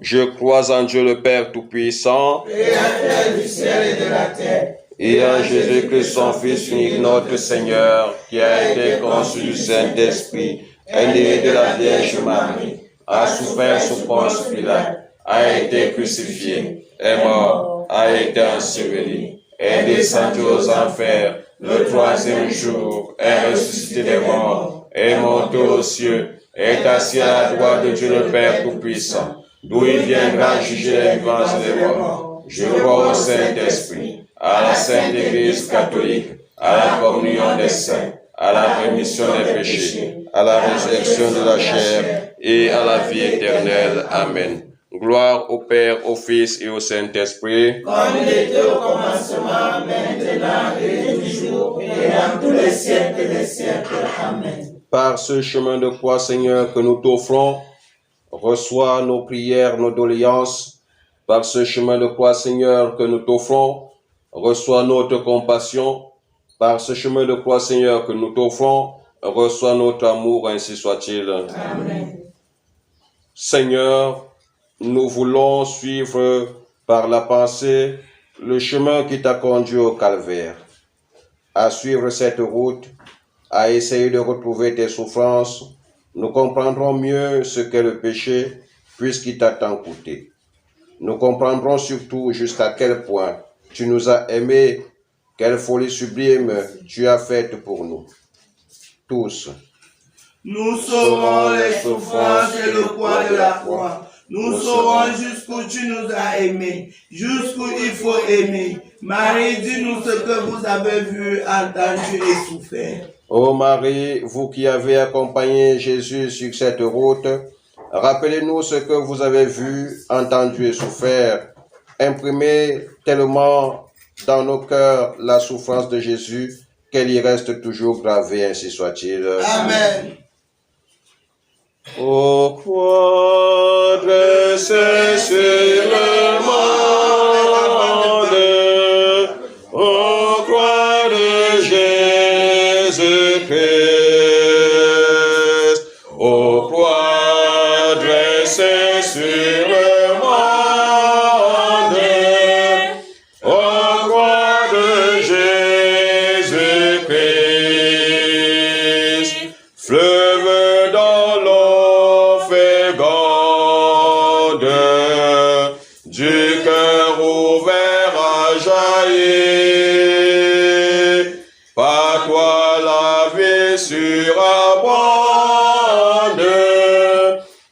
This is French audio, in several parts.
Je crois en Dieu le Père Tout-Puissant, Créateur du ciel et de la terre, et en Jésus-Christ, son Fils unique, notre Seigneur, qui a été conçu du Saint-Esprit, est né de la Vierge Marie, a souffert sous Ponce Pilate, a été crucifié, est mort, a été enseveli, est descendu aux enfers, le troisième jour, est ressuscité des morts, est monté aux cieux, est assis à la droite de Dieu le Père Tout-Puissant, d'où il viendra juger les vivants et les morts. Je crois au Saint-Esprit, à la Sainte Église catholique, à la communion des saints, à la rémission des péchés, à la résurrection de la chair et à la vie éternelle. Amen. Gloire au Père, au Fils et au Saint-Esprit. Comme il était au commencement, maintenant et toujours, et dans tous les siècles des siècles. Amen. Par ce chemin de croix, Seigneur, que nous t'offrons, reçois nos prières, nos doléances. Par ce chemin de croix, Seigneur, que nous t'offrons, reçois notre compassion. Par ce chemin de croix, Seigneur, que nous t'offrons, reçois notre amour, ainsi soit-il. Amen. Seigneur, nous voulons suivre par la pensée le chemin qui t'a conduit au calvaire. À suivre cette route, à essayer de retrouver tes souffrances, nous comprendrons mieux ce qu'est le péché, puisqu'il t'a tant coûté. Nous comprendrons surtout jusqu'à quel point tu nous as aimés, quelle folie sublime tu as faite pour nous. Tous. Nous saurons les souffrances et le poids de la croix. Nous saurons jusqu'où tu nous as aimés, jusqu'où il faut aimer. Marie, dis-nous ce que vous avez vu, entendu et souffert. Ô Marie, vous qui avez accompagné Jésus sur cette route, rappelez-nous ce que vous avez vu, entendu et souffert. Imprimez tellement dans nos cœurs la souffrance de Jésus qu'elle y reste toujours gravée, ainsi soit-il. Amen. Ô croix dressée sur le monde, ô croix de Jésus-Christ, ô croix dressée sur le monde, ô croix de Jésus-Christ, fleuve dans l'eau féconde, du cœur ouvert à jaillir, par toi la vie surabonde,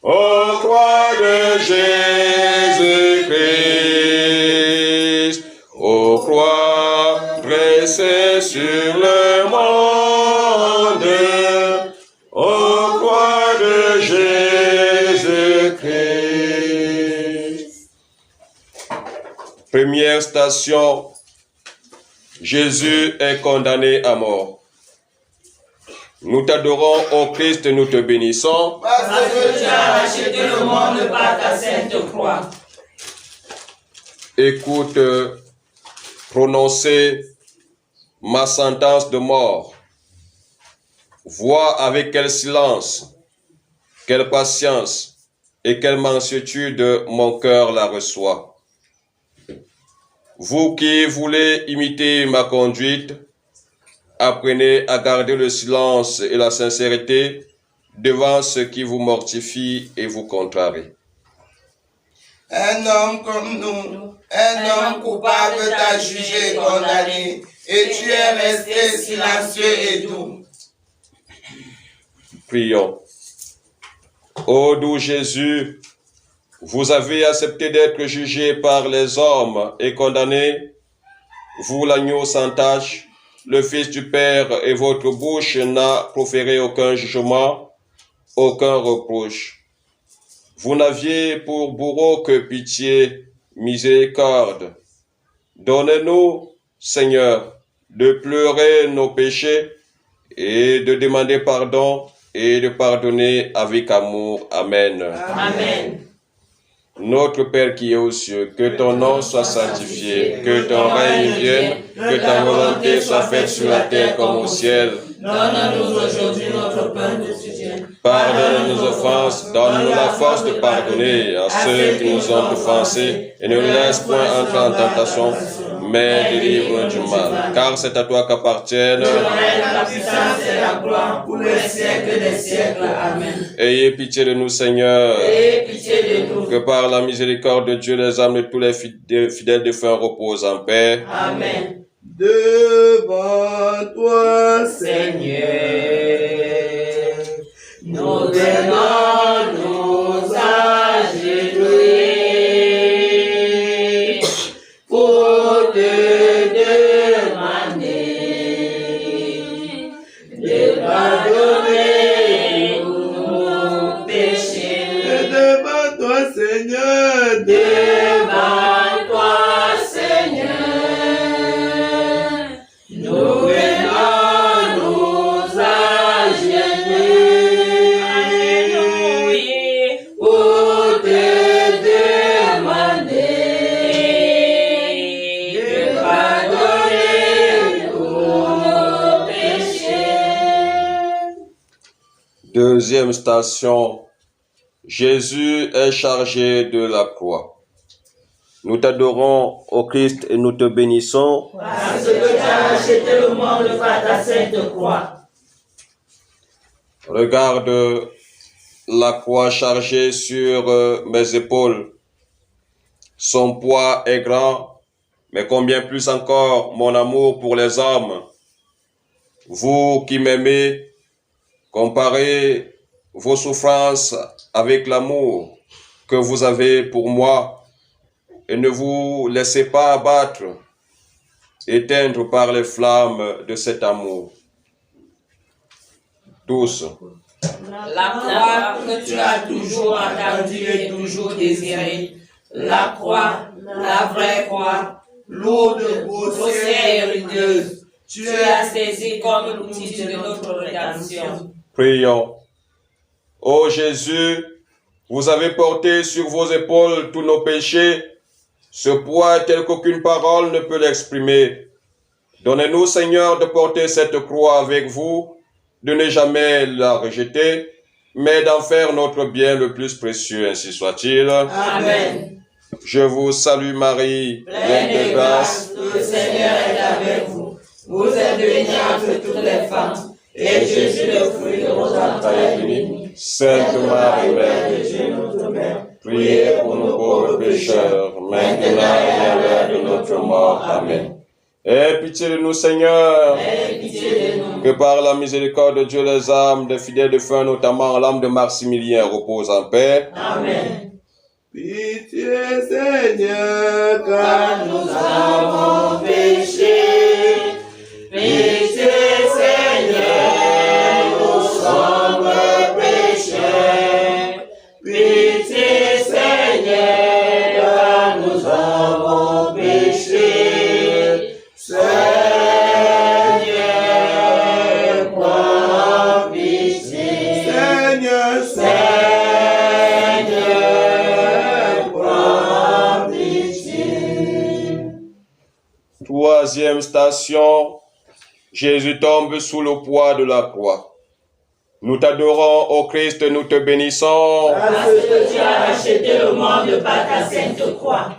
ô croix de Jésus-Christ, ô croix dressée sur le monde, ô croix de Jésus-Christ. Première station, Jésus est condamné à mort. Nous t'adorons, ô Christ, nous te bénissons. Parce que tu as racheté le monde par ta sainte croix. Écoute, prononcer ma sentence de mort. Vois avec quel silence, quelle patience et quelle mansuétude mon cœur la reçoit. Vous qui voulez imiter ma conduite, apprenez à garder le silence et la sincérité devant ce qui vous mortifie et vous contrarie. Un homme comme nous, un homme coupable t'a jugé et condamné, et tu es resté silencieux et doux. Prions. Ô doux Jésus, vous avez accepté d'être jugé par les hommes et condamné, vous l'agneau sans tache, le Fils du Père, et votre bouche n'a proféré aucun jugement, aucun reproche. Vous n'aviez pour bourreau que pitié, miséricorde. Donnez-nous, Seigneur, de pleurer nos péchés et de demander pardon et de pardonner avec amour. Amen. Amen. Notre Père qui est aux cieux, que ton nom soit sanctifié, que ton règne vienne, que ta volonté soit faite sur la terre comme au ciel. Donne-nous aujourd'hui notre pain quotidien. Pardonne nos offenses, donne-nous la force de pardonner à ceux qui nous ont offensés, et ne nous laisse point entrer en tentation, mais délivre-nous du mal. Car c'est à toi qu'appartiennent la puissance et la gloire pour les siècles des siècles. Amen. Ayez pitié de nous, Seigneur. Ayez pitié de nous. Que par la miséricorde de Dieu, les âmes de tous les fidèles défunts reposent en paix. Amen. Devant toi, Seigneur, nous venons nous agenouiller pour te demander de pardonner nos péchés. Devant toi, Seigneur, devant toi, Seigneur, nous venons nous agenouiller pour te demander de pardonner nos péchés. Deuxième station, Jésus est chargé de la croix. Nous t'adorons, ô Christ, et nous te bénissons. Parce que tu as racheté le monde par ta sainte croix. Regarde la croix chargée sur mes épaules. Son poids est grand, mais combien plus encore mon amour pour les hommes. Vous qui m'aimez, comparez vos souffrances avec l'amour que vous avez pour moi et ne vous laissez pas abattre, éteindre par les flammes de cet amour. Tous. La croix que tu as toujours entendue et toujours désirée. La croix, la vraie croix, lourde, grossière et rugueuse. Tu as saisi comme l'outil de notre rédemption. Prions. Ô Jésus, vous avez porté sur vos épaules tous nos péchés, ce poids tel qu'aucune parole ne peut l'exprimer. Donnez-nous, Seigneur, de porter cette croix avec vous, de ne jamais la rejeter, mais d'en faire notre bien le plus précieux, ainsi soit-il. Amen. Je vous salue Marie, pleine de grâce, le Seigneur est avec vous. Vous êtes bénie entre toutes les femmes, et Jésus, le fruit de vos entrailles, est béni. Sainte Marie, Mère de Dieu, notre Mère, priez pour nos pauvres pécheurs, maintenant et à l'heure de notre mort. Amen. Aie pitié de nous, Seigneur. Aie pitié de nous. Que par la miséricorde de Dieu, les âmes des fidèles défunts, notamment l'âme de Maximilien, reposent en paix. Amen. Pitié, Seigneur, car nous avons péché. Pitié, Seigneur, nous sommes pécheurs. Pitié, Seigneur, car nous avons péché. Seigneur, prends pitié. Seigneur, Seigneur, prends pitié. Troisième station, Jésus tombe sous le poids de la croix. Nous t'adorons, ô Christ, nous te bénissons. Parce que tu as racheté le monde par ta sainte croix.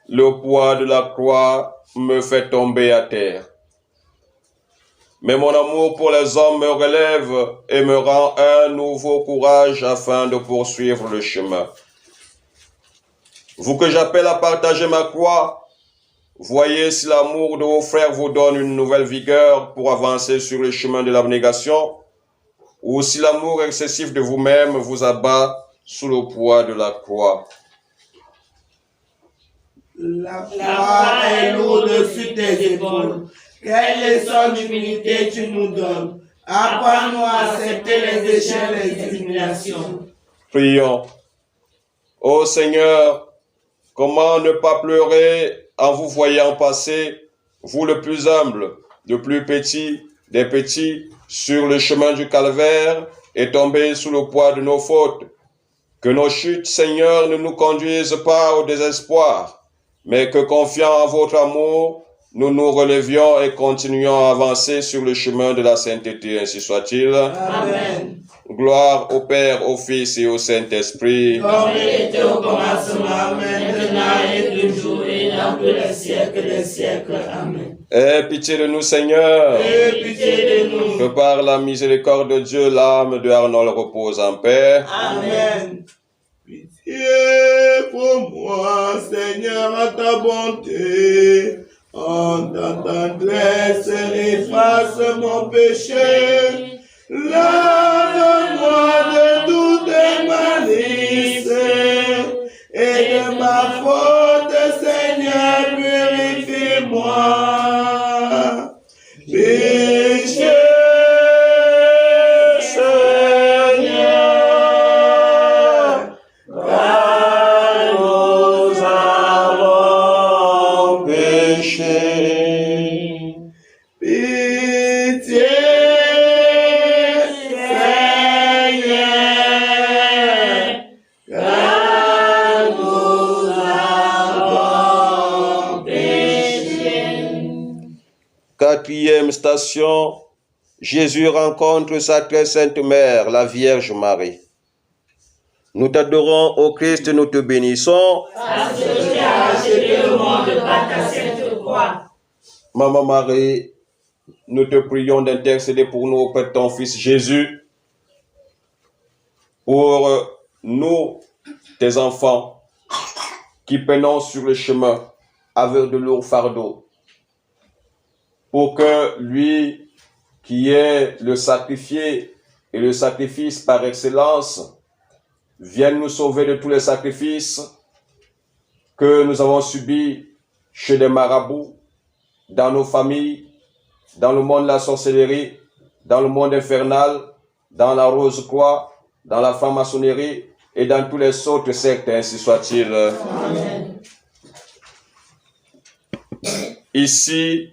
Le poids de la croix me fait tomber à terre. Mais mon amour pour les hommes me relève et me rend un nouveau courage afin de poursuivre le chemin. Vous que j'appelle à partager ma croix, voyez si l'amour de vos frères vous donne une nouvelle vigueur pour avancer sur le chemin de l'abnégation, ou si l'amour excessif de vous-même vous abat sous le poids de la croix. La croix est lourde sur tes épaules. Quelle leçon d'humilité tu nous donnes. Apprends-nous à accepter les échecs et les humiliations. Prions. Ô Seigneur, comment ne pas pleurer en vous voyant passer, vous le plus humble, le plus petit des petits, sur le chemin du calvaire et tomber sous le poids de nos fautes. Que nos chutes, Seigneur, ne nous conduisent pas au désespoir, mais que, confiant en votre amour, nous nous relevions et continuions à avancer sur le chemin de la sainteté, ainsi soit-il. Amen. Gloire au Père, au Fils et au Saint-Esprit. Comme il était au commencement, maintenant et toujours et dans tous les siècles des siècles. Amen. Aie pitié de nous, Seigneur. Aie pitié de nous. Que par la miséricorde de Dieu, l'âme de Arnold repose en paix. Amen. Pitié pour moi, Seigneur, à ta bonté. En ta tendresse, efface mon péché. Lave-moi de toutes malices et de ma faute, Seigneur, purifie-moi. Péché, Seigneur, car nous avons péché. Pitié, Quatrième station, Jésus rencontre sa très sainte mère, la Vierge Marie. Nous t'adorons, ô Christ, nous te bénissons. Parce que tu as racheté le monde par ta sainte croix. Maman Marie, nous te prions d'intercéder pour nous auprès de ton Fils Jésus, pour nous, tes enfants, qui peinons sur le chemin avec de lourds fardeaux, pour que lui, qui est le sacrifié et le sacrifice par excellence, vienne nous sauver de tous les sacrifices que nous avons subis chez des marabouts, dans nos familles, dans le monde de la sorcellerie, dans le monde infernal, dans la rose-croix, dans la franc-maçonnerie et dans tous les autres sectes, ainsi soit-il. Amen. Ici,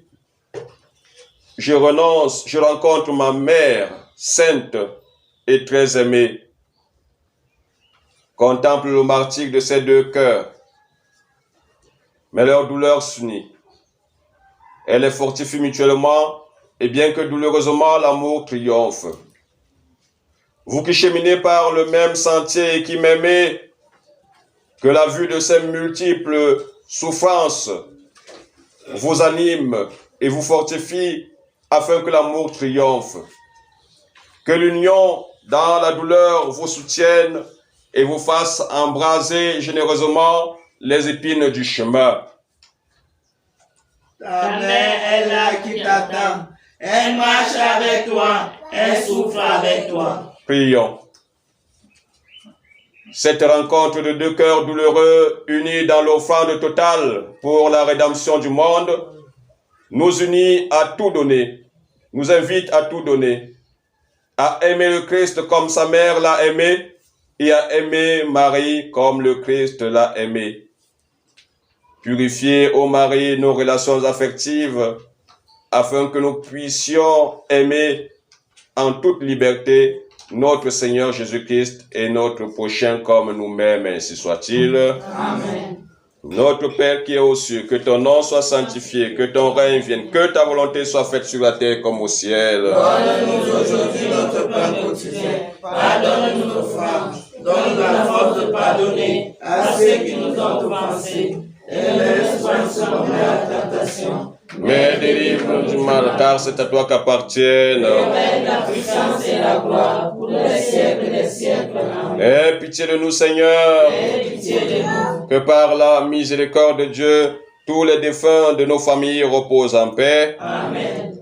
je rencontre ma mère, sainte et très aimée. Contemple le martyre de ces deux cœurs, mais leur douleur s'unit. Elle les fortifie mutuellement, et bien que douloureusement, l'amour triomphe. Vous qui cheminez par le même sentier et qui m'aimez, que la vue de ces multiples souffrances vous anime et vous fortifie afin que l'amour triomphe. Que l'union dans la douleur vous soutienne et vous fasse embraser généreusement les épines du chemin. Ta mère est là qui t'attend. Elle marche avec toi. Elle souffre avec toi. Prions. Cette rencontre de deux cœurs douloureux unis dans l'offrande totale pour la rédemption du monde nous unit à tout donner, nous invite à tout donner, à aimer le Christ comme sa mère l'a aimé et à aimer Marie comme le Christ l'a aimé. Purifiez, ô Marie, nos relations affectives afin que nous puissions aimer en toute liberté notre Seigneur Jésus-Christ et notre prochain comme nous-mêmes, ainsi soit-il. Amen. Notre Père qui est aux cieux, que ton nom soit sanctifié, que ton règne vienne, que ta volonté soit faite sur la terre comme au ciel. Donne-nous aujourd'hui notre pain quotidien. Pardonne-nous nos fautes. Donne-nous la force de pardonner à ceux qui nous ont offensés. Et ne laisse pas nous tomber à la tentation. Mais délivre-nous du mal, car c'est à toi qu'appartiennent. Le règne, la puissance et la gloire pour les siècles des siècles. Amen. Aie pitié de nous, Seigneur. Aie pitié de nous. Que par la miséricorde de Dieu, tous les défunts de nos familles reposent en paix. Amen.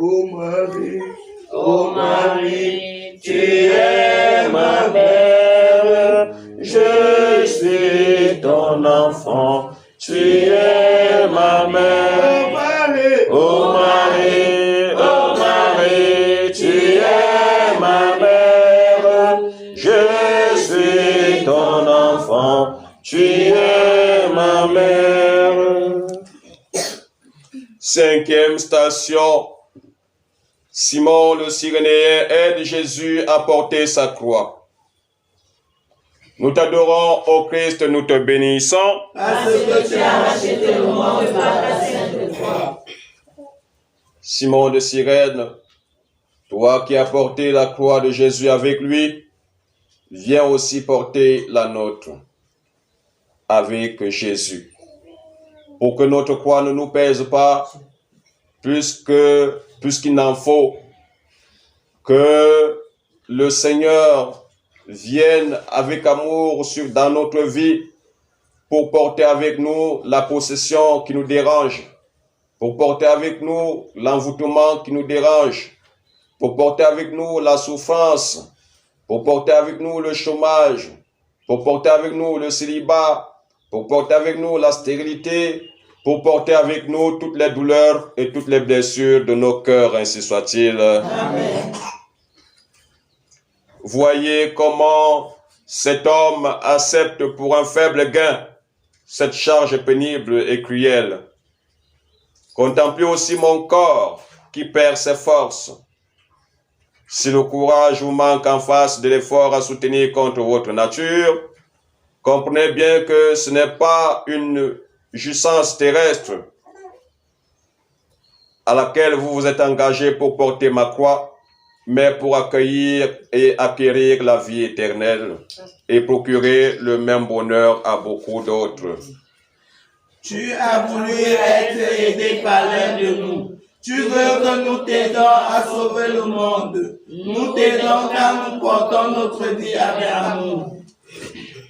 Ô Marie, tu es ma mère, je suis ton enfant, tu es ma mère. Ô Marie, tu es ma mère, je suis ton enfant, tu es ma mère. Cinquième station. Simon le Cyrénéen aide Jésus à porter sa croix. Nous t'adorons, ô Christ, nous te bénissons. Parce que tu as racheté le monde par ta sainte croix. Simon de Cyrène, toi qui as porté la croix de Jésus avec lui, viens aussi porter la nôtre avec Jésus. Pour que notre croix ne nous pèse pas, puisqu'il n'en faut, que le Seigneur vienne avec amour dans notre vie pour porter avec nous la possession qui nous dérange, pour porter avec nous l'envoûtement qui nous dérange, pour porter avec nous la souffrance, pour porter avec nous le chômage, pour porter avec nous le célibat, pour porter avec nous la stérilité, pour porter avec nous toutes les douleurs et toutes les blessures de nos cœurs, ainsi soit-il. Amen. Voyez comment cet homme accepte pour un faible gain cette charge pénible et cruelle. Contemplez aussi mon corps qui perd ses forces. Si le courage vous manque en face de l'effort à soutenir contre votre nature, comprenez bien que ce n'est pas une jouissance terrestre à laquelle vous vous êtes engagé pour porter ma croix, mais pour accueillir et acquérir la vie éternelle et procurer le même bonheur à beaucoup d'autres. Tu as voulu être aidé par l'un de nous. Tu veux que nous t'aidons à sauver le monde. Nous t'aidons car nous portons notre vie avec amour.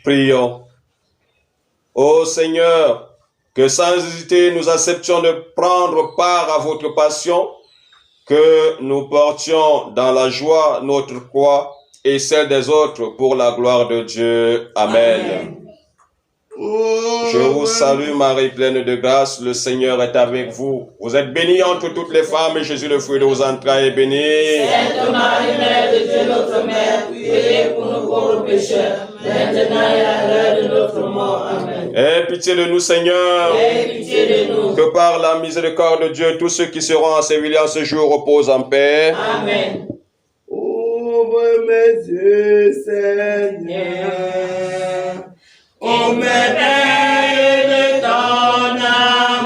Prions. Ô Seigneur, que sans hésiter nous acceptions de prendre part à votre passion, que nous portions dans la joie notre croix et celle des autres pour la gloire de Dieu. Amen. Je vous salue Marie, pleine de grâce, le Seigneur est avec vous. Vous êtes bénie entre toutes les femmes et Jésus, le fruit de vos entrailles, est béni. Sainte Marie, Mère de Dieu, notre Mère, priez pour nous pauvres pécheurs, maintenant et à l'heure de notre mort. Amen. Aie pitié de nous, Seigneur. Aie pitié de nous. Que par la miséricorde de Dieu, tous ceux qui seront ensevelis en ce jour reposent en paix. Amen. Ouvre mes yeux, Seigneur. Ô merveille de ton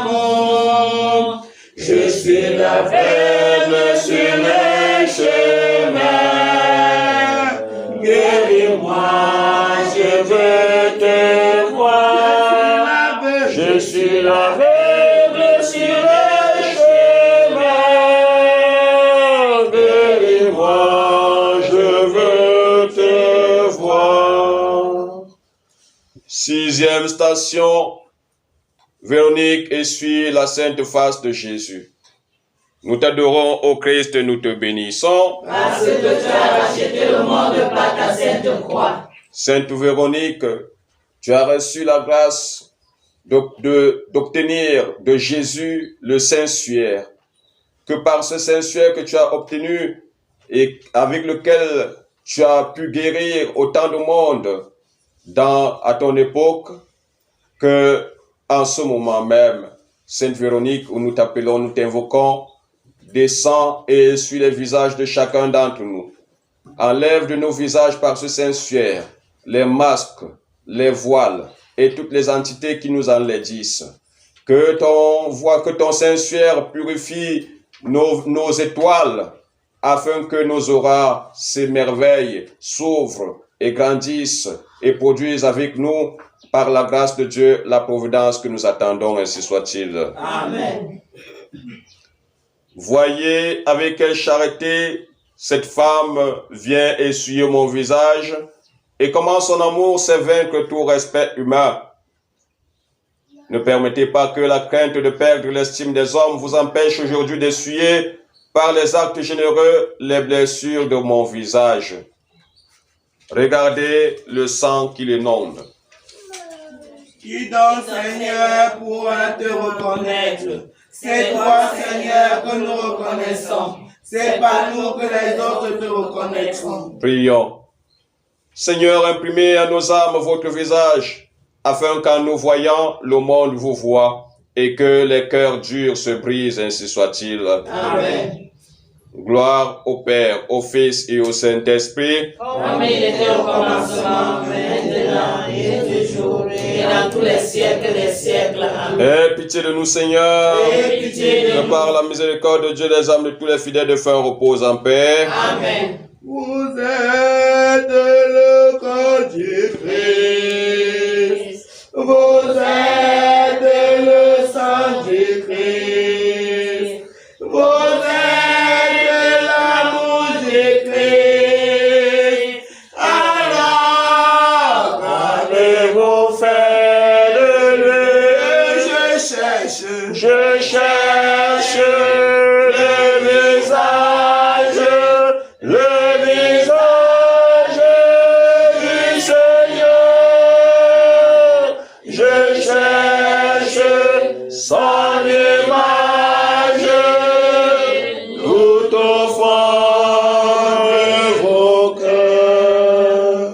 amour, je suis l'aveugle sur les chemins. Guéris-moi, je veux te voir. Je suis l'aveugle sur les chemins. Guéris-moi, je veux te voir. 6e station, Véronique essuie la sainte face de Jésus. Nous t'adorons, ô Christ, nous te bénissons. Parce que tu as racheté le monde par ta sainte croix. Sainte Véronique, tu as reçu la grâce d'obtenir de Jésus le Saint-Suaire. Que par ce Saint-Suaire que tu as obtenu et avec lequel tu as pu guérir autant de monde à ton époque, que en ce moment même, Sainte Véronique, où nous t'appelons, nous t'invoquons, descends et essuie les visages de chacun d'entre nous. Enlève de nos visages par ce Saint-Suaire les masques, les voiles et toutes les entités qui nous enlaidissent. Que ton Saint-Suaire purifie nos étoiles, afin que nos auras s'émerveillent, s'ouvrent et grandissent et produisent avec nous, par la grâce de Dieu, la providence que nous attendons, ainsi soit-il. Amen. Voyez avec quelle charité cette femme vient essuyer mon visage et comment son amour sait vaincre tout respect humain. Ne permettez pas que la crainte de perdre l'estime des hommes vous empêche aujourd'hui d'essuyer par les actes généreux les blessures de mon visage. Regardez le sang qui l'inonde. Qui donc, Seigneur, pourra te reconnaître? C'est toi, Seigneur, que nous reconnaissons. C'est par nous que les autres te reconnaîtront. Prions. Seigneur, imprimez à nos âmes votre visage, afin qu'en nous voyant, le monde vous voie, et que les cœurs durs se brisent, ainsi soit-il. Amen. Gloire au Père, au Fils et au Saint-Esprit. Comme il était au commencement, maintenant tous les siècles des siècles. Amen. Aie pitié de nous, Seigneur. Aie pitié de Que nous. par la miséricorde de Dieu, les âmes de tous les fidèles de fin reposent en paix. Amen. Vous êtes le corps du Christ. Vous êtes le sang du Christ. Vous êtes l'amour du Christ. Alors, qu'allez-vous faire de lui? Je cherche le visage du Seigneur. Je cherche son image tout au fond de vos cœurs.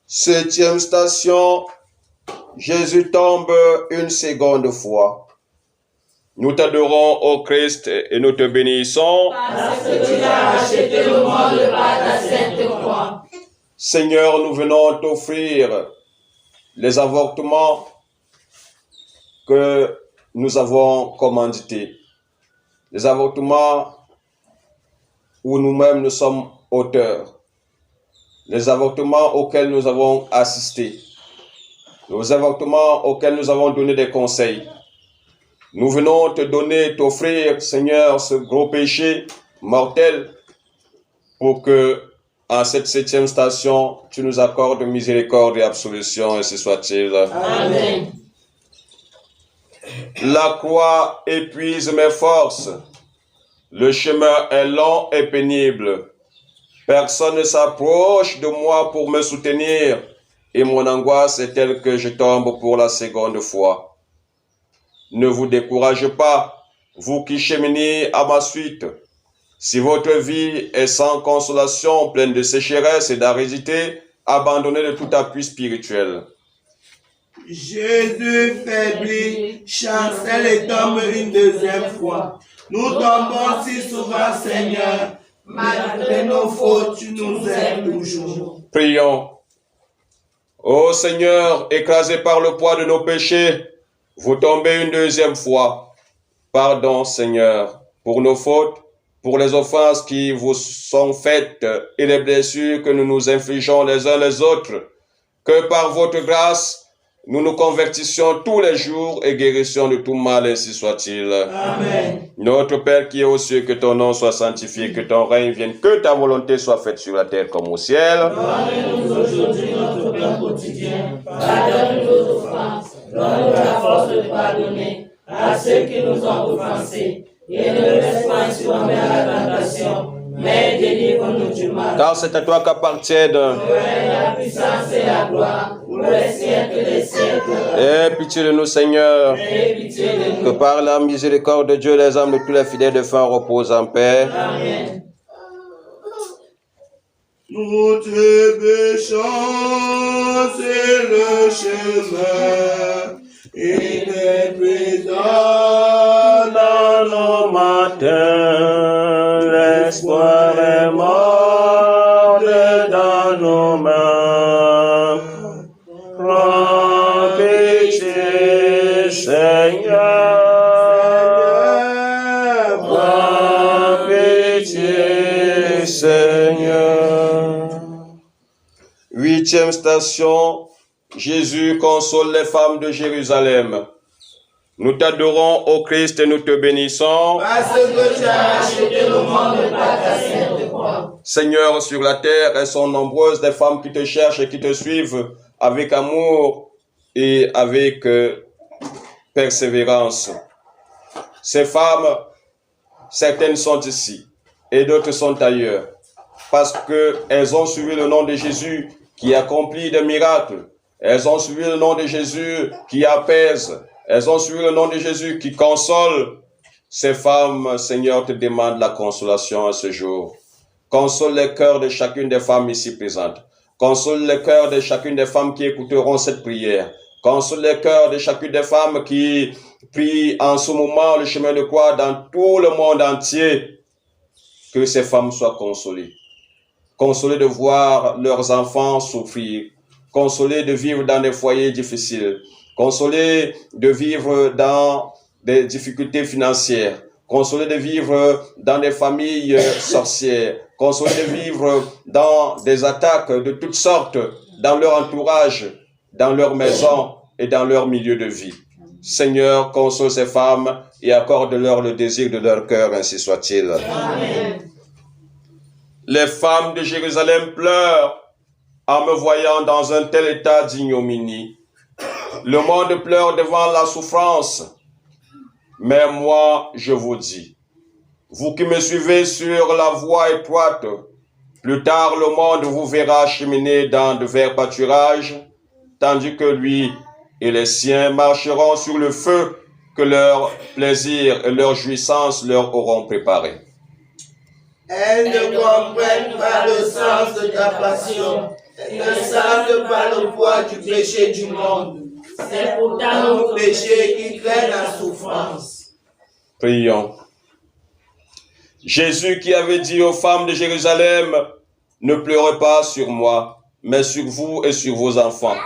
7e station, Jésus tombe une seconde fois. Nous t'adorons, ô Christ, et nous te bénissons. Parce que tu as racheté le monde par ta sainte croix. Seigneur, nous venons t'offrir les avortements que nous avons commandités. Les avortements où nous-mêmes nous sommes auteurs. Les avortements auxquels nous avons assisté. Les avortements auxquels nous avons donné des conseils. Nous venons te donner, t'offrir, Seigneur, ce gros péché mortel pour que, en cette 7e station, tu nous accordes miséricorde et absolution, et ce soit-il. Amen. La croix épuise mes forces. Le chemin est long et pénible. Personne ne s'approche de moi pour me soutenir, et mon angoisse est telle que je tombe pour la seconde fois. Ne vous découragez pas, vous qui cheminez à ma suite. Si votre vie est sans consolation, pleine de sécheresse et d'aridité, abandonnez de tout appui spirituel. Jésus faiblit, chancelle et tombe une deuxième fois. Nous tombons si souvent, Seigneur. Malgré nos fautes, tu nous aimes toujours. Prions. Ô Seigneur, écrasé par le poids de nos péchés, vous tombez une deuxième fois. Pardon, Seigneur, pour nos fautes, pour les offenses qui vous sont faites et les blessures que nous nous infligeons les uns les autres. Que par votre grâce, nous nous convertissions tous les jours et guérissions de tout mal, ainsi soit-il. Amen. Notre Père qui est aux cieux, que ton nom soit sanctifié, que ton règne vienne, que ta volonté soit faite sur la terre comme au ciel. Donne-nous aujourd'hui notre pain quotidien. Pardonne nos offenses. Donne-nous la force de pardonner à ceux qui nous ont offensés. Et ne laisse pas insurer à la tentation, mais délivre-nous du mal. Car c'est à toi qu'appartiennent La puissance et la gloire pour les siècles des siècles. Aie pitié de nous, Seigneur. Aie pitié de Que nous. par la miséricorde de Dieu, les âmes de tous les fidèles de fin reposent en paix. Amen. Nous te péchons, c'est le chemin. Inépuisable dans nos matins, l'espoir est mort dans nos mains. Prends pitié, Seigneur. Prends pitié, Seigneur. 8e station, Jésus console les femmes de Jérusalem. Nous t'adorons, ô Christ, et nous te bénissons. Parce que tu as Acheté le monde par ta sainte croix. Seigneur, sur la terre, elles sont nombreuses des femmes qui te cherchent et qui te suivent avec amour et avec persévérance. Ces femmes, certaines sont ici et d'autres sont ailleurs, parce qu'elles ont suivi le nom de Jésus qui accomplit des miracles. Elles ont suivi le nom de Jésus qui apaise. Elles ont suivi le nom de Jésus qui console. Ces femmes, Seigneur, te demandent la consolation à ce jour. Console les cœurs de chacune des femmes ici présentes. Console les cœurs de chacune des femmes qui écouteront cette prière. Console les cœurs de chacune des femmes qui prient en ce moment le chemin de croix dans tout le monde entier. Que ces femmes soient consolées. Consolées de voir leurs enfants souffrir. consolés de vivre dans des foyers difficiles, consolés de vivre dans des difficultés financières, consolés de vivre dans des familles sorcières, consolés de vivre dans des attaques de toutes sortes, dans leur entourage, dans leur maison et dans leur milieu de vie. Seigneur, console ces femmes et accorde-leur le désir de leur cœur, ainsi soit-il. Amen. Les femmes de Jérusalem pleurent en me voyant dans un tel état d'ignominie. Le monde pleure devant la souffrance. Mais moi, je vous dis, vous qui me suivez sur la voie étroite, plus tard le monde vous verra cheminer dans de verts pâturages, tandis que lui et les siens marcheront sur le feu que leur plaisir et leur jouissance leur auront préparé. Elles ne comprennent pas le sens de ta passion, elles ne savent pas le poids du péché du monde. C'est pourtant Nos péchés qui créent la souffrance. Prions. Jésus qui avait dit aux femmes de Jérusalem, ne pleurez pas sur moi, mais sur vous et sur vos enfants.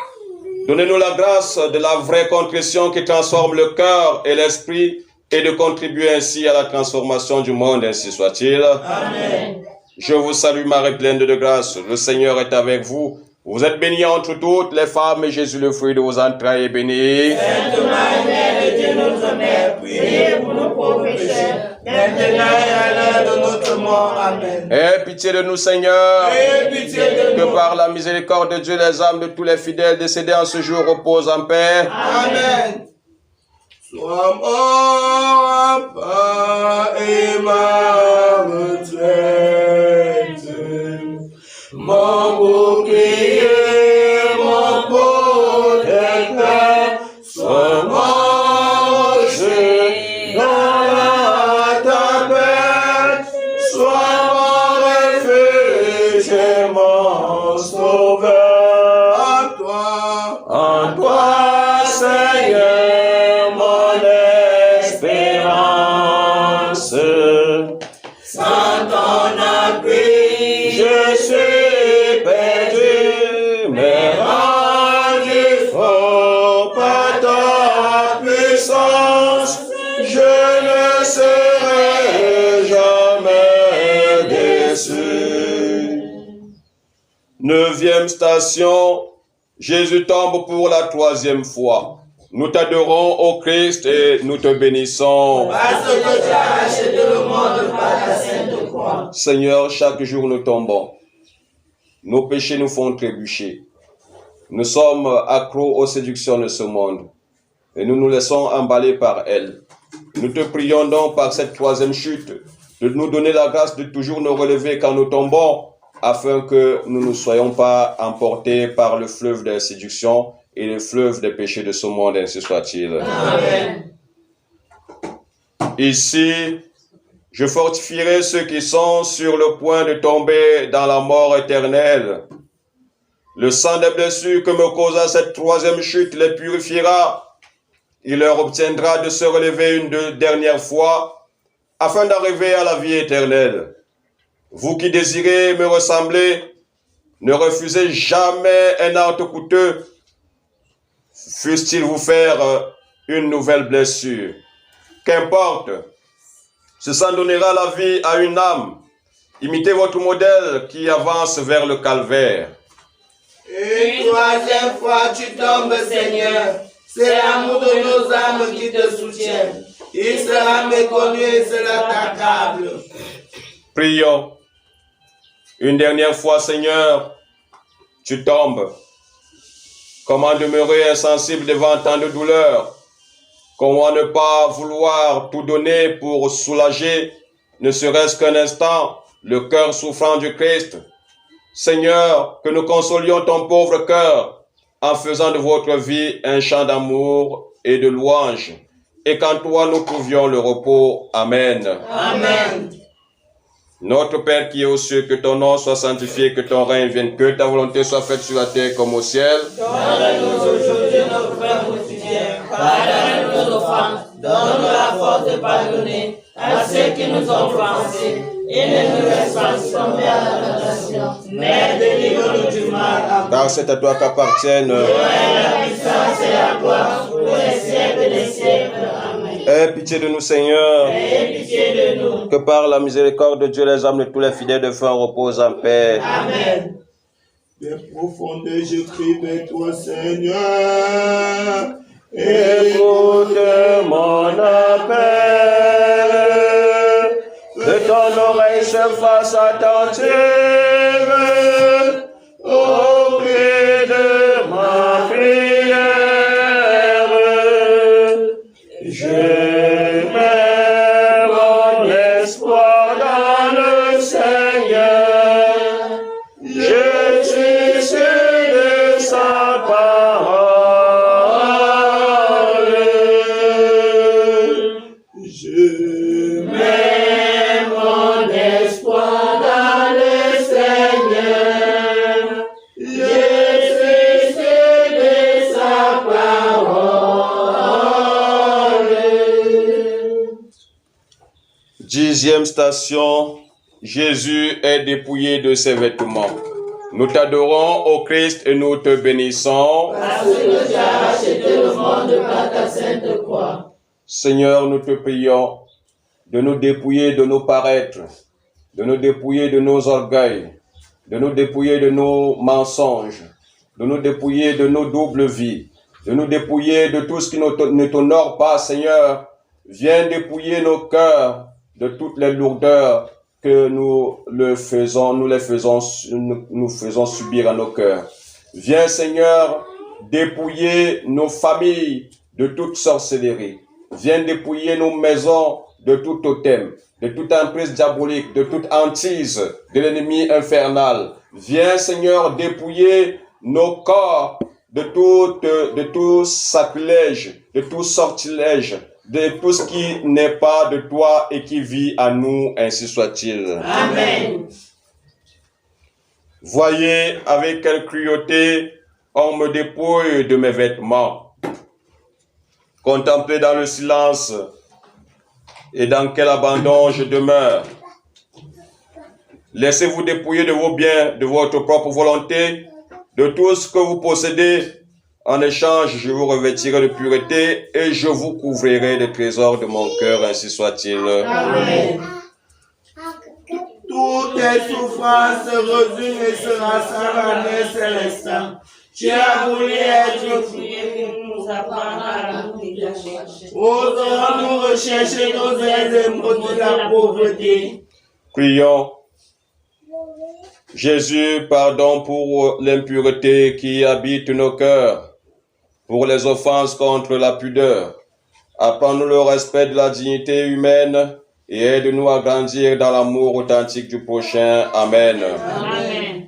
Donnez-nous la grâce de la vraie contrition qui transforme le cœur et l'esprit et de contribuer ainsi à la transformation du monde, ainsi soit-il. Amen. Je vous salue Marie pleine de grâce, le Seigneur est avec vous. Vous êtes bénie entre toutes les femmes et Jésus, le fruit de vos entrailles, est béni. Sainte Marie, Mère de Dieu, notre Mère, priez pour nos pauvres pécheurs, Maintenant et à l'heure de notre mort. Amen. Aie pitié de nous, Seigneur. Aie pitié de Que nous. par la miséricorde de Dieu, les âmes de tous les fidèles décédés en ce jour reposent en paix. Amen. Sois mon rempart et ma retraite, mon bouclier, mon protecteur, sois mon rocher dans la tempête, sois mon refuge et mon sauveur. En toi, Seigneur, mon espérance. Sans ton appui, je suis perdu, mais rendu fort par ta puissance, je ne serai jamais déçu. 9e station, Jésus tombe pour la 3e fois. Nous t'adorons, ô Christ, et nous te bénissons. Parce que tu as racheté le monde par ta sainte croix. Seigneur, chaque jour nous tombons. Nos péchés nous font trébucher. Nous sommes accros aux séductions de ce monde. Et nous nous laissons emballer par elles. Nous te prions donc par cette 3e chute de nous donner la grâce de toujours nous relever quand nous tombons, afin que nous ne soyons pas emportés par le fleuve des séductions et le fleuve des péchés de ce monde, ainsi soit-il. Amen. Ici, je fortifierai ceux qui sont sur le point de tomber dans la mort éternelle. Le sang des blessures que me causa cette 3e chute les purifiera. Il leur obtiendra de se relever une dernière fois afin d'arriver à la vie éternelle. Vous qui désirez me ressembler, ne refusez jamais un acte coûteux, fût-il vous faire une nouvelle blessure. Qu'importe, ce sang donnera la vie à une âme. Imitez votre modèle qui avance vers le calvaire. Une 3e fois tu tombes, Seigneur. C'est l'amour de nos âmes qui te soutiennent. Il sera méconnu et sera t'accable. Prions. Une dernière fois, Seigneur, tu tombes. Comment demeurer insensible devant tant de douleurs? Comment ne pas vouloir tout donner pour soulager, ne serait-ce qu'un instant, le cœur souffrant du Christ? Seigneur, que nous consolions ton pauvre cœur en faisant de votre vie un chant d'amour et de louange, et qu'en toi nous trouvions le repos. Amen. Amen. Notre Père qui est aux cieux, que ton nom soit sanctifié, que ton règne vienne, que ta volonté soit faite sur la terre comme au ciel. Donne-nous aujourd'hui notre pain quotidien. Pardonne-nous nos offenses. Donne-nous la force de pardonner à ceux qui qui nous ont offensés, et ne nous laisse pas succomber à la tentation, mais délivre-nous du mal. Car c'est à toi qu'appartiennent La puissance et la gloire pour les siècles des siècles. Amen. Aie pitié de nous, Seigneur. Aie pitié de nous. Que par la miséricorde de Dieu, les âmes de tous les fidèles de fin reposent en paix. Amen. Des profondeurs, je crie vers toi, Seigneur. Écoute mon appel, que ton oreille se fasse attentive au cri de ma prière. Je mets mon espoir dans le Seigneur, je suis sûr de sa parole. Je Mets mon espoir dans le Seigneur. Je suis sûr de sa parole. 10e station, Jésus est dépouillé de ses vêtements. Nous t'adorons, ô Christ, et nous te bénissons. Parce que tu as racheté le monde par ta sainte croix. Seigneur, nous te prions de nous dépouiller de nos paraîtres, de nous dépouiller de nos orgueils, de nous dépouiller de nos mensonges, de nous dépouiller de nos doubles vies, de nous dépouiller de tout ce qui ne t'honore pas, Seigneur. Viens dépouiller nos cœurs de toutes les lourdeurs que nous faisons subir à nos cœurs. Viens, Seigneur, dépouiller nos familles de toute sorcellerie. Viens dépouiller nos maisons de tout totem, de toute emprise diabolique, de toute hantise de l'ennemi infernal. Viens, Seigneur, dépouiller nos corps de tout sacrilège, de tout sortilège, de tout ce qui n'est pas de toi et qui vit à nous, ainsi soit-il. Amen. Voyez avec quelle cruauté on me dépouille de mes vêtements. Contemplez dans le silence et dans quel abandon je demeure. Laissez-vous dépouiller de vos biens, de votre propre volonté, de tout ce que vous possédez. En échange, je vous revêtirai de pureté et je vous couvrirai des trésors de mon cœur, ainsi soit-il. Amen. Toutes tes souffrances résument et se rassemblent en un seul instant. Tu as voulu être Priez que nous apprendrons à nous chercher. Osons-nous rechercher nos aides et maudire la pauvreté. Prions. Jésus, pardon pour l'impureté qui habite nos cœurs, pour les offenses contre la pudeur. Apprends-nous le respect de la dignité humaine et aide-nous à grandir dans l'amour authentique du prochain. Amen. Amen.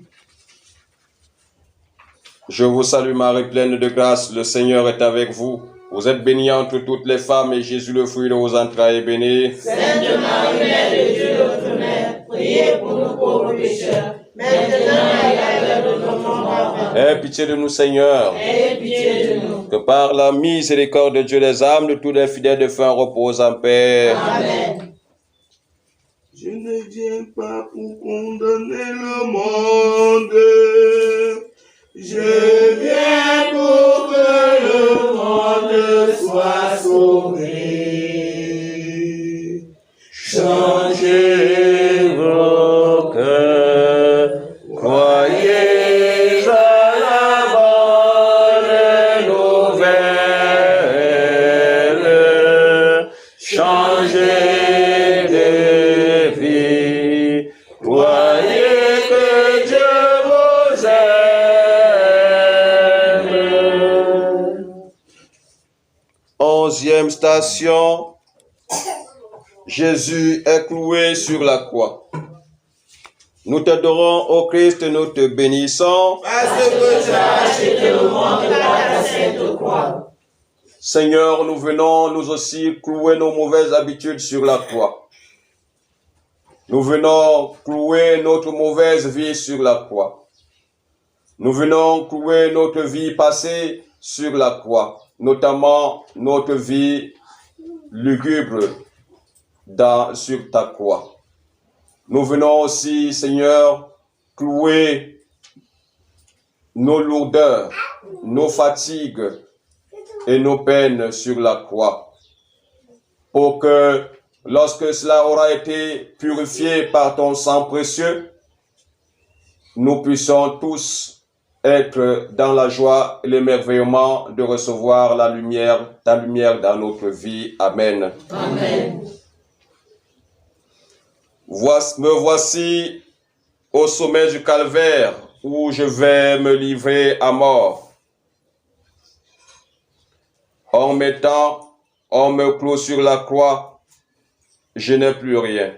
Je vous salue Marie, pleine de grâce, le Seigneur est avec vous. Vous êtes bénie entre toutes les femmes et Jésus, le fruit de vos entrailles, est béni. Sainte Marie, Mère de Dieu, notre Mère, priez pour nous pauvres pécheurs, maintenant et à l'heure de notre mort. Aie pitié de nous, Seigneur. Aie pitié de nous. Que par la miséricorde de Dieu, les âmes de tous les fidèles de fin reposent en paix. Amen. Je ne viens pas pour condamner le monde. Je viens pour que le monde soit sauvé. Changez vos cœurs, croyez à la bonne nouvelle. Changez de vie, croyez que Dieu vous aime. 11e station. Jésus est cloué sur la croix. Nous t'adorons, ô Christ, et nous te bénissons. Parce que tu as Acheté le monde par ta sainte croix. Seigneur, nous venons nous aussi clouer nos mauvaises habitudes sur la croix. Nous venons clouer notre mauvaise vie sur la croix. Nous venons clouer notre vie passée sur la croix, notamment notre vie lugubre, sur ta croix. Nous venons aussi, Seigneur, clouer nos lourdeurs, nos fatigues et nos peines sur la croix, pour que lorsque cela aura été purifié par ton sang précieux, nous puissions tous être dans la joie et l'émerveillement de recevoir ta lumière dans notre vie. Amen. Amen. Me voici au sommet du calvaire où je vais me livrer à mort. En mettant, on me clôt sur la croix, je n'ai plus rien.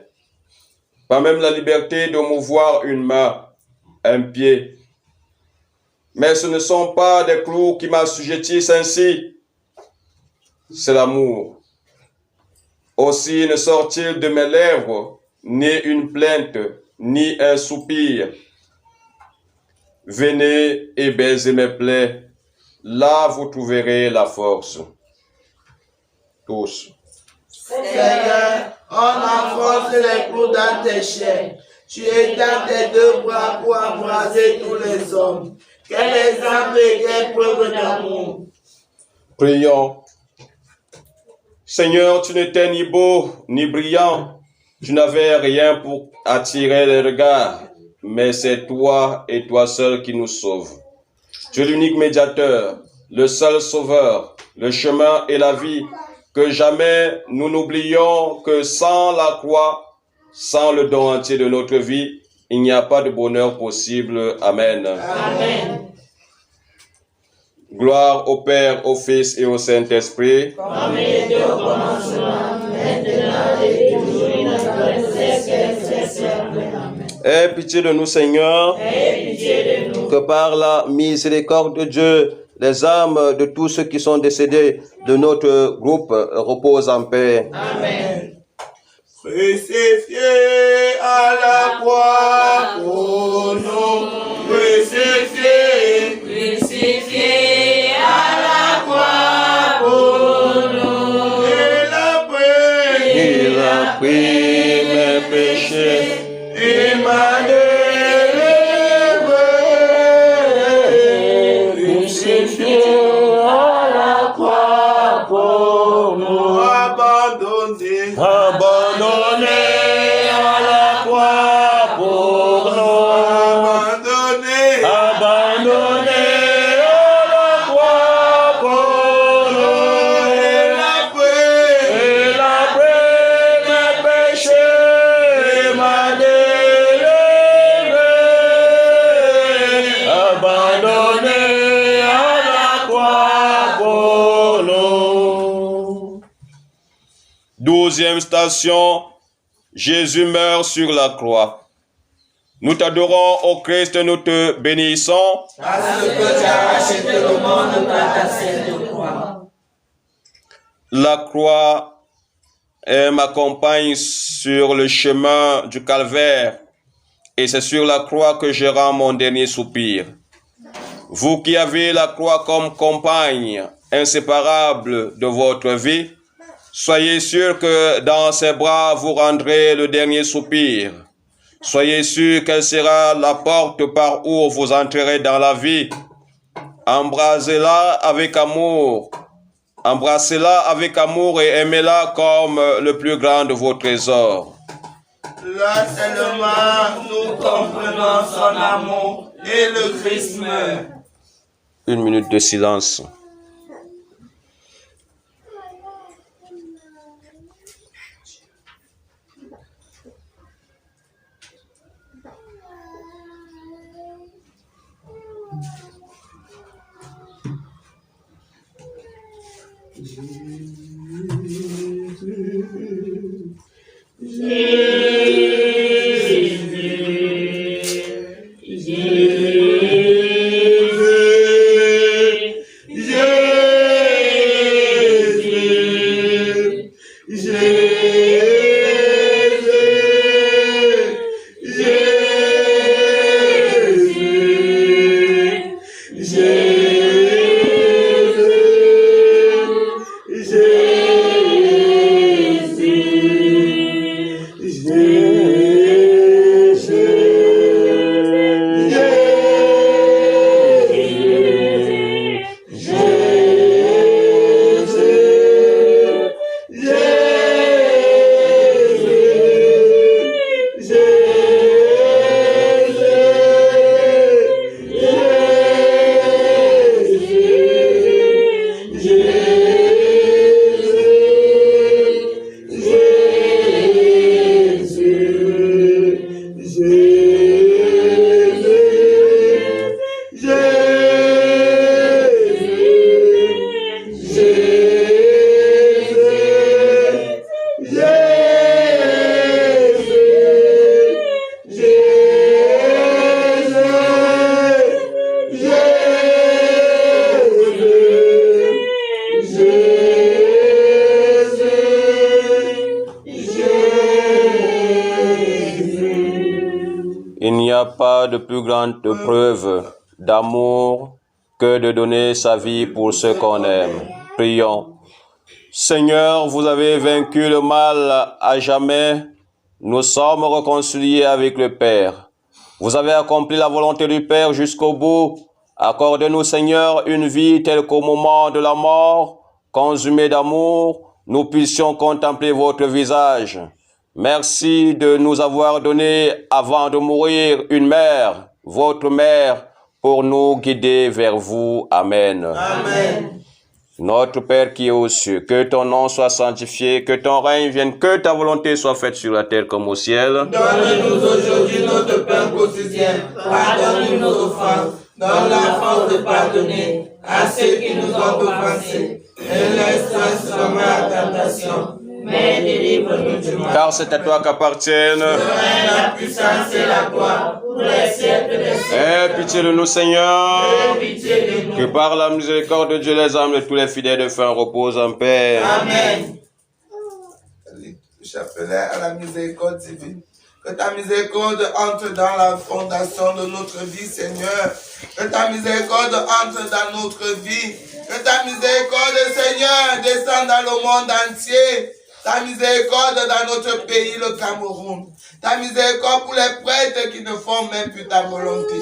Pas même la liberté de mouvoir une main, un pied. Mais ce ne sont pas des clous qui m'assujettissent ainsi, c'est l'amour. Aussi ne sort-il de mes lèvres ni une plainte, ni un soupir. Venez et baisez mes plaies, là vous trouverez la force. Tous. Seigneur, on enfonce les clous dans tes chairs. Tu étends tes deux bras pour embraser tous les hommes. Quel exemple et quelle preuve d'amour. Prions. Seigneur, tu n'étais ni beau ni brillant. Tu n'avais rien pour attirer les regards. Mais c'est toi et toi seul qui nous sauves. Tu es l'unique médiateur, le seul sauveur, le chemin et la vie. Que jamais nous n'oublions que sans la croix, sans le don entier de notre vie, il n'y a pas de bonheur possible. Amen. Amen. Gloire au Père, au Fils et au Saint-Esprit. Comme il était au commencement, maintenant et toujours, et dans les siècles. Amen. Aie pitié de nous, Seigneur. Aie pitié de nous. Que par la miséricorde de Dieu, les âmes de tous ceux qui sont décédés de notre groupe reposent en paix. Amen. Crucifié à la croix pour nous, crucifié, Crucifié à la croix pour nous. il a pris mes péchés. et m'a délivré. Crucifié à la croix pour nous, abandonné à la croix pour nous. abandonné À la croix pour nous. et la paix. Il a pris mes péchés, m'a délivré. Abandonné à la croix pour nous. 12e station, Jésus meurt sur la croix. Nous t'adorons, ô Christ, nous te bénissons. Parce que tu as racheté le monde par ta sainte croix. La croix m'accompagne sur le chemin du calvaire et c'est sur la croix que je rends mon dernier soupir. Vous qui avez la croix comme compagne inséparable de votre vie, soyez sûrs que dans ses bras vous rendrez le dernier soupir. Soyez sûrs qu'elle sera la porte par où vous entrerez dans la vie. Embrassez-la avec amour. Embrassez-la avec amour et aimez-la comme le plus grand de vos trésors. Là seulement nous comprenons son amour et le Christ meurt. 1 minute de silence. pas de plus grande preuve d'amour que de donner sa vie pour ceux qu'on aime. Prions. Seigneur, vous avez vaincu le mal à jamais. Nous sommes réconciliés avec le Père. Vous avez accompli la volonté du Père jusqu'au bout. Accordez-nous, Seigneur, une vie telle qu'au moment de la mort, consumée d'amour, nous puissions contempler votre visage. Merci de nous avoir donné, avant de mourir, une mère, votre mère, pour nous guider vers vous. Amen. Amen. Notre Père qui est aux cieux, que ton nom soit sanctifié, que ton règne vienne, que ta volonté soit faite sur la terre comme au ciel. Donne-nous aujourd'hui notre pain quotidien. Pardonne-nous nos offenses. Donne la force de pardonner à ceux qui nous ont offensés. Et ne laisse pas nous tomber à la tentation, mais délivre-nous du mal. Car c'est à toi qu'appartiennent Le règne, la puissance et la gloire pour les siècles des siècles. Aie pitié de nous, Seigneur. Aie pitié de nous. Que par la miséricorde de Dieu, les âmes de tous les fidèles de fin reposent en paix. Amen. Chapelet à la miséricorde divine. Que ta miséricorde entre dans la fondation de notre vie, Seigneur. Que ta miséricorde entre dans notre vie. Que ta miséricorde, Seigneur, descende dans le monde entier. Ta miséricorde dans notre pays, le Cameroun. Ta miséricorde pour les prêtres qui ne font même plus ta volonté.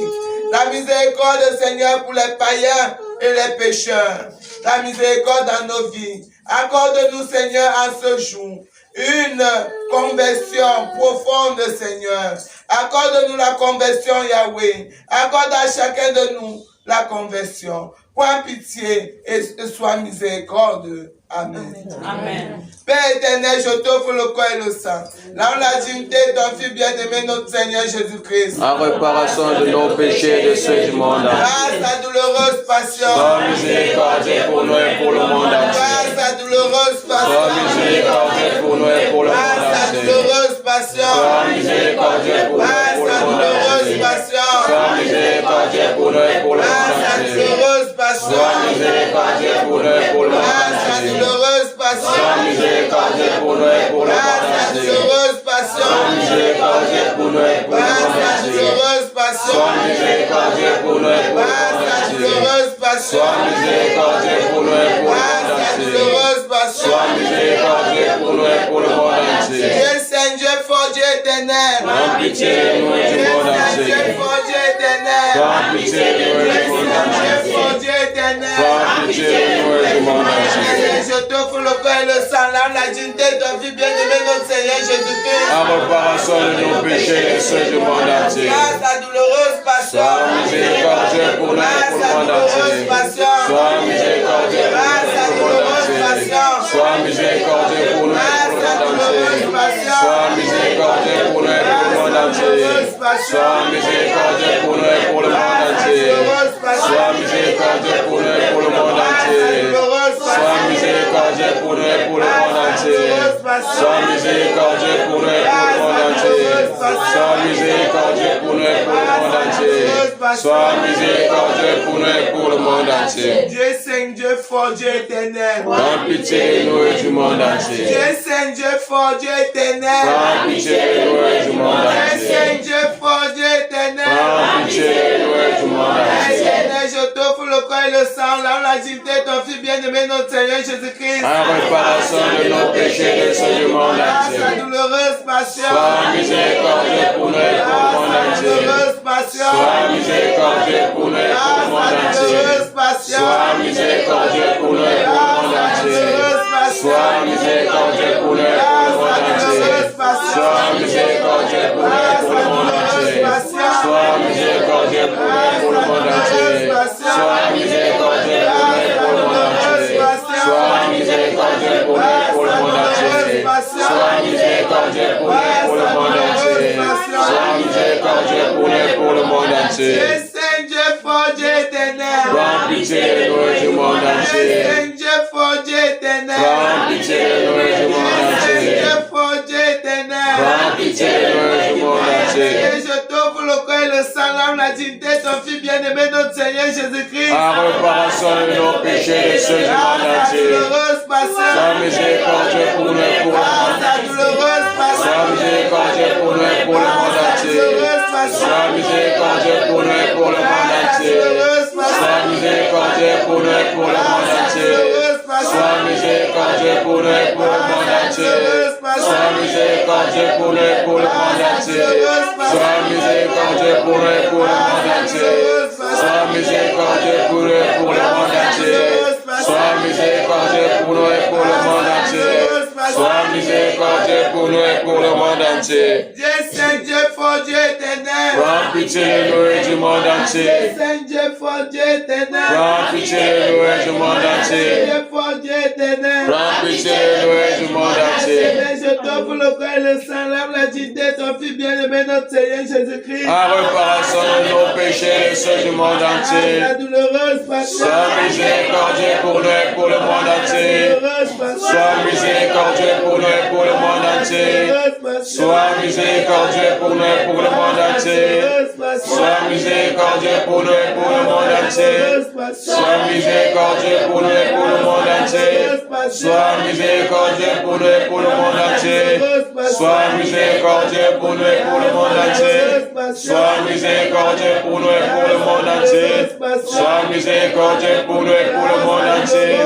Ta miséricorde, Seigneur, pour les païens et les pécheurs. Ta miséricorde dans nos vies. Accorde-nous, Seigneur, en ce jour, une conversion profonde, Seigneur. Accorde-nous la conversion, Yahweh. Accorde à chacun de nous la conversion. Prends pitié et sois miséricorde. Amen. Amen. Père éternel, je t'offre le corps et le sang. Là, la dignité de ton Fils bien-aimé, notre Seigneur Jésus-Christ. En réparation de nos péchés et de ceux du monde entier. Grâce à douloureuse passion. Sois miséricordieux pour nous et pour le monde entier. Grâce à douloureuse passion. Sois miséricordieux pour nous et pour le monde Grâce à entier. douloureuse passion. Sois miséricordieux pour nous et Grâce pour le à monde douloureuse entier. passion. Sois miséricordieux pour nous et pour le monde Grâce à entier. douloureuse passion. Sois miséricordieux pour nous et pour le monde Grâce à entier. douloureuse passion. Sois miséricordieux pour nous et pour le monde Grâce à entier. douloureuse passion. Sois miséricordieux pour nous et pour le Grâce monde à entier. douloureuse passion. Sois miséricordieux pour nous et pour le Grâce monde à entier. douloureuse passion. Sois miséricordieux pour nous et pour le Grâce monde à entier. douloureuse passion. Sois miséricordieux pour nous et pour le monde entier. Dieu Saint, Dieu fort, Dieu éternel. Prends pitié de nous et du Dieu monde Saint, Dieu entier. fort, Dieu éternel. Prends pitié de nous et du Dieu monde Saint, Dieu entier. fort, Dieu éternel. Prends pitié de nous et du monde entier. Je t'offre le corps et le sang, l'âme, la dignité de ton Fils bien-aimé, notre Seigneur Jésus-Christ. En réparation de nos péchés et ceux du monde entier. Grâce à douloureuse passion. Sois miséricordieux pour nous et pour le monde entier. Sois miséricordieux pour nous et pour le monde entier. Sois miséricordieux pour nous et pour le monde entier. Sois miséricordieux pour nous et pour le monde entier. Sois miséricordieux pour nous et pour le monde entier. Sois miséricordieux pour nous et pour le monde entier. Sois miséricordieux pour nous et pour le monde entier. Sois miséricordieux pour nous et pour le monde entier. Sois miséricordieux pour nous et pour le monde entier. Sois miséricordieux pour nous et pour le monde entier. Dieu Saint, Dieu fort, Dieu éternel. Prends pitié de nous et du monde entier. Dieu Saint, Dieu fort, Dieu éternel. Prends pitié de nous et du monde Dieu entier. Saint, Dieu fort, Dieu éternel. Prends pitié de nous et du monde entier. Éternel, je t'offre le corps et le sang, l'âme, la dignité de ton Fils bien-aimé, notre Seigneur Jésus-Christ. En réparation de nos péchés et de ceux du monde Grâce à entier. douloureuse passion. Sois miséricordieux pour nous et pour le monde Grâce à entier. douloureuse passion. Sois miséricordieux pour nous et pour le Grâce monde à entier. douloureuse passion. Sois miséricordieux pour nous et pour le monde entier. Sois miséricordieux pour nous et pour le monde entier. Sois miséricordieux pour nous et pour le monde entier. Sois miséricordieux pour nous et pour le monde entier. Sois miséricordieux pour nous et pour le monde entier. Sois miséricordieux pour nous et pour le monde entier. Sois miséricordieux pour nous et pour le monde entier. Sois miséricordieux pour nous et pour le monde entier. Dieu Saint, Dieu fort, Dieu éternel. Prends pitié de nous et du monde Dieu entier. Saint, Dieu fort, Dieu éternel. Prends pitié de nous et du monde entier. Dieu fort, Dieu éternel. Prends pitié de nous et du monde entier. Et je t'offre le corps et le sang, l'âme, la dignité de ton Fils bien-aimé, notre Seigneur Jésus-Christ. En réparation de nos péchés et ceux du monde Grâce à entier. douloureuse passion. Sois miséricordieux pour nous et pour le monde Grâce à entier. douloureuse passion. Sois miséricordieux pour nous et pour le monde entier. Sois miséricordieux pour nous et pour le monde entier. Sois miséricordieux pour nous et pour le monde entier. Sois miséricordieux pour nous et pour le monde entier. Sois miséricordieux pour nous et pour le monde entier. Sois miséricordieux pour nous et pour le monde entier. Sois miséricordieux pour nous et pour le monde entier. Sois miséricordieux pour nous et pour le monde entier. Sois miséricordieux pour nous et pour le monde entier. Dieu Saint, Dieu fort, Dieu éternel. Prends pitié de nous et du monde entier. Dieu Saint, Dieu fort, Dieu éternel. Prends pitié de nous et du monde entier. Dieu fort, Dieu éternel. Prends pitié de nous et du monde entier. Seigneur, je t'offre le corps et le sang, l'âme, la dignité, ton Fils bien-aimé, notre Seigneur Jésus-Christ. En réparation de nos péchés et ceux du monde entier. La douloureuse passion. Sois miséricordieux pour nous et pour le monde entier. Sois miséricordieux pour nous et pour le monde entier. Sois miséricordieux pour nous et pour le monde entier. Sois miséricordieux pour nous et pour le monde entier. Sois miséricordieux pour nous et pour le monde entier. Sois miséricordieux pour nous et pour le monde entier. Sois miséricordieux pour nous et pour le monde entier. Sois miséricordieux pour nous et pour le monde entier. Sois miséricordieux pour nous et pour le monde entier.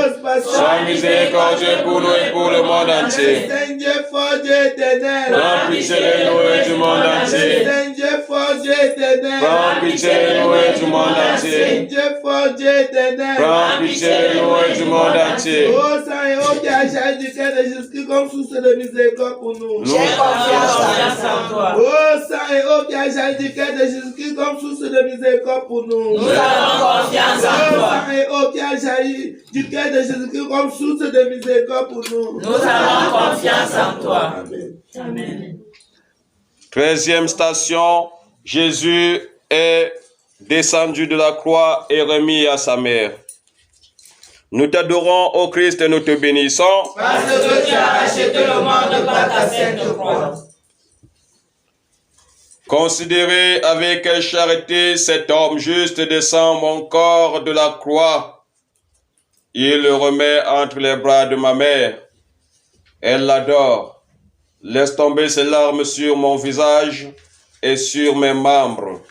Sois miséricordieux pour nous et pour le monde entier. Dieu fort, Dieu éternel. Prends pitié de nous et du monde entier. Dieu fort, Dieu éternel. Prends pitié de nous et du monde entier. Dieu fort, Dieu éternel. Prends pitié de nous et du monde entier. Ô sang et ô qui a chargé du cœur de Jésus-Christ comme source de miséricorde pour nous. J'ai confiance en toi. Ô sang et ô qui a chargé du cœur de Jésus-Christ comme source de miséricorde pour nous. Nous avons confiance en Ô toi. sang et ô qui a chargé du cœur de Jésus-Christ comme source de miséricorde pour nous. Nous avons confiance en toi. Amen. 13e station, Jésus est descendu de la croix et remis à sa mère. Nous t'adorons, ô Christ, et nous te bénissons. Parce que tu as racheté le monde par ta sainte croix. Considérez avec quelle charité cet homme juste descend mon corps de la croix. Il le remet entre les bras de ma mère. Elle l'adore. Laisse tomber ses larmes sur mon visage et sur mes membres.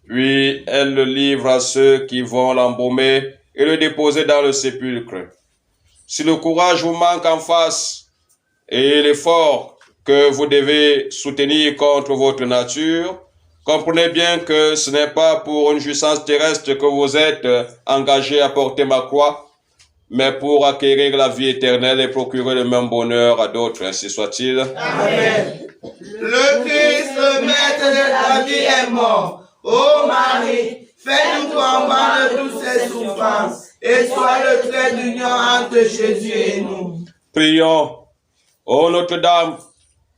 Puis elle le livre à ceux qui vont l'embaumer et le déposer dans le sépulcre. Si le courage vous manque en face et l'effort que vous devez soutenir contre votre nature, comprenez bien que ce n'est pas pour une jouissance terrestre que vous êtes engagé à porter ma croix, mais pour acquérir la vie éternelle et procurer le même bonheur à d'autres, ainsi soit-il. Amen. Le Christ, le maître de la vie, est mort. Ô Marie, fais-nous comprendre de toutes ces souffrances et sois le trait d'union entre Jésus et nous. Prions. Ô Notre-Dame,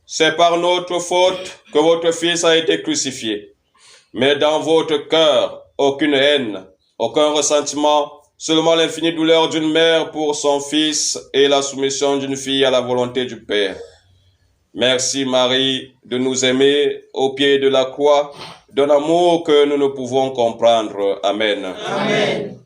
c'est par notre faute que votre Fils a été crucifié. Mais dans votre cœur, aucune haine, aucun ressentiment, seulement l'infinie douleur d'une mère pour son fils et la soumission d'une fille à la volonté du Père. Merci Marie de nous aimer au pied de la croix, d'un amour que nous ne pouvons comprendre. Amen. Amen.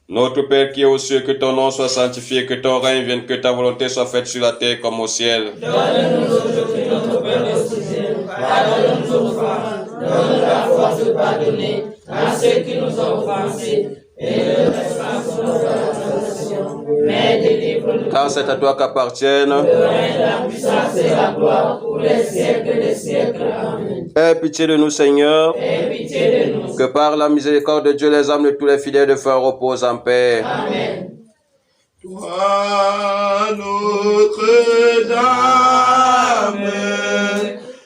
Notre Père qui est aux cieux, que ton nom soit sanctifié, que ton règne vienne, que ta volonté soit faite sur la terre comme au ciel. Donne-nous aujourd'hui notre pain quotidien. Pardonne-nous nos offenses. Donne-nous la force de pardonner à ceux qui nous ont offensés. Et ne nous laisse pas sur notre tentation, mais délivre-nous. Car c'est à toi qu'appartiennent Le règne, la puissance et la gloire pour les siècles des siècles. Amen. Aie pitié de nous, Seigneur, Aie pitié de nous. que par la miséricorde de Dieu, les âmes de tous les fidèles de fer reposent en paix. Amen. Toi, Notre-Dame,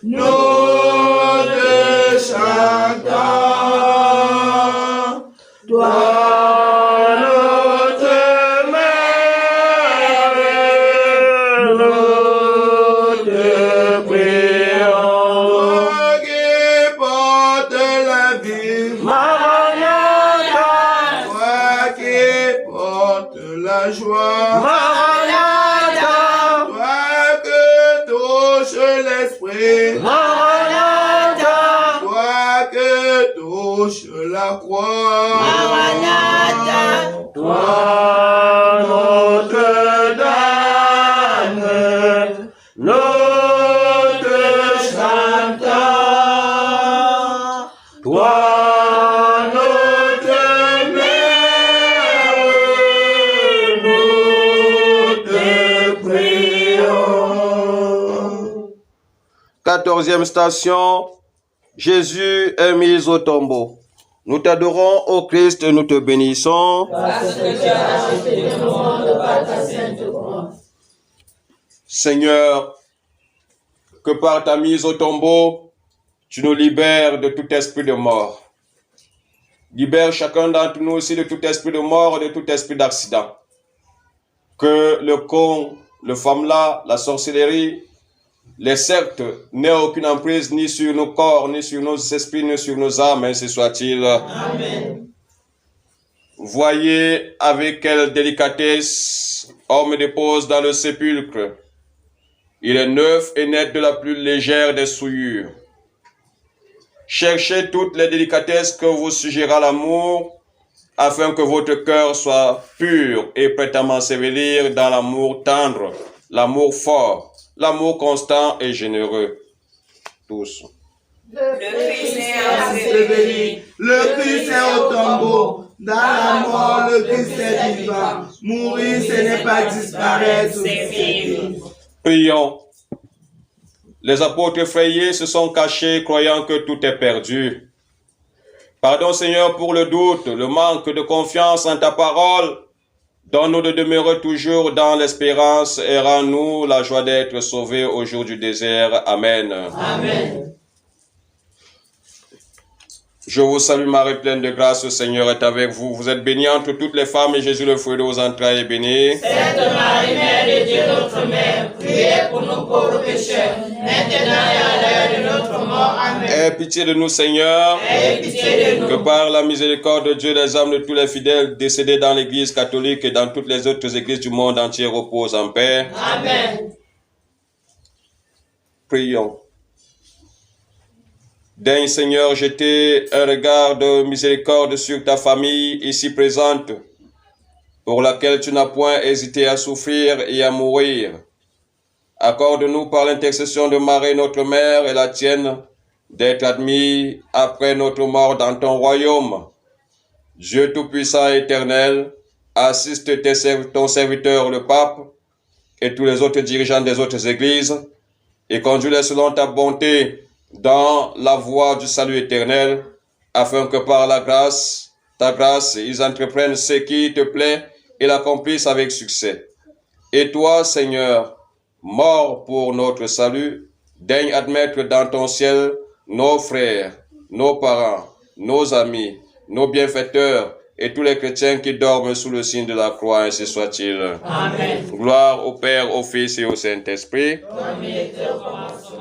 nous te chantons. Toi, notre mère, nous te prions. Toi qui portes la vie, Maranatha. toi qui portes la joie, Maranatha. toi que touche l'esprit, Maranatha. toi que touche la croix. Maranatha. Toi, Notre-Dame, nous te chantons. 14e station, Jésus est mis au tombeau. Nous t'adorons, ô Christ, nous te bénissons. Parce que tu as acheté le monde par ta sainte croix. Seigneur, que par ta mise au tombeau, tu nous libères de tout esprit de mort. Libère chacun d'entre nous aussi de tout esprit de mort, de tout esprit d'accident. Que le con, le femme-là, la sorcellerie, les sectes n'aient aucune emprise ni sur nos corps, ni sur nos esprits, ni sur nos âmes, ainsi soit-il. Amen. Voyez avec quelle délicatesse homme dépose dans le sépulcre. Il est neuf et net de la plus légère des souillures. Cherchez toutes les délicatesses que vous suggérera l'amour, afin que votre cœur soit pur et prêt à m'ensevelir dans l'amour tendre, l'amour fort, l'amour constant et généreux. Tous. Le Christ est enseveli, le Christ est au tombeau. Dans la mort, le Christ est vivant. Mourir, ce n'est pas disparaître, c'est vivre. Prions. Les apôtres effrayés se sont cachés, croyant que tout est perdu. Pardon, Seigneur, pour le doute, le manque de confiance en ta parole. Donne-nous de demeurer toujours dans l'espérance et rends-nous la joie d'être sauvés au jour du désert. Amen. Amen. Je vous salue Marie, pleine de grâce, le Seigneur est avec vous. Vous êtes bénie entre toutes les femmes et Jésus, le fruit de vos entrailles, est béni. Sainte Marie, Mère de Dieu, notre Mère, priez pour nous pauvres pécheurs, maintenant et à l'heure de notre mort. Amen. Aie pitié de nous, Seigneur. Aie pitié de nous. Que par la miséricorde de Dieu, les âmes de tous les fidèles décédés dans l'Église catholique et dans toutes les autres églises du monde entier reposent en paix. Amen. Prions. Daigne, Seigneur, jeter un regard de miséricorde sur ta famille ici présente, pour laquelle tu n'as point hésité à souffrir et à mourir. Accorde-nous par l'intercession de Marie, notre Mère, et la tienne, d'être admis après notre mort dans ton royaume. Dieu Tout-Puissant et Éternel, assiste ton serviteur le pape et tous les autres dirigeants des autres églises, et conduis-les selon ta bonté dans la voie du salut éternel, afin que par ta grâce, ils entreprennent ce qui te plaît et l'accomplissent avec succès. Et toi, Seigneur, mort pour notre salut, daigne admettre dans ton ciel nos frères, nos parents, nos amis, nos bienfaiteurs et tous les chrétiens qui dorment sous le signe de la croix, ainsi soit-il. Amen. Gloire au Père, au Fils et au Saint-Esprit. Comme il était au commencement,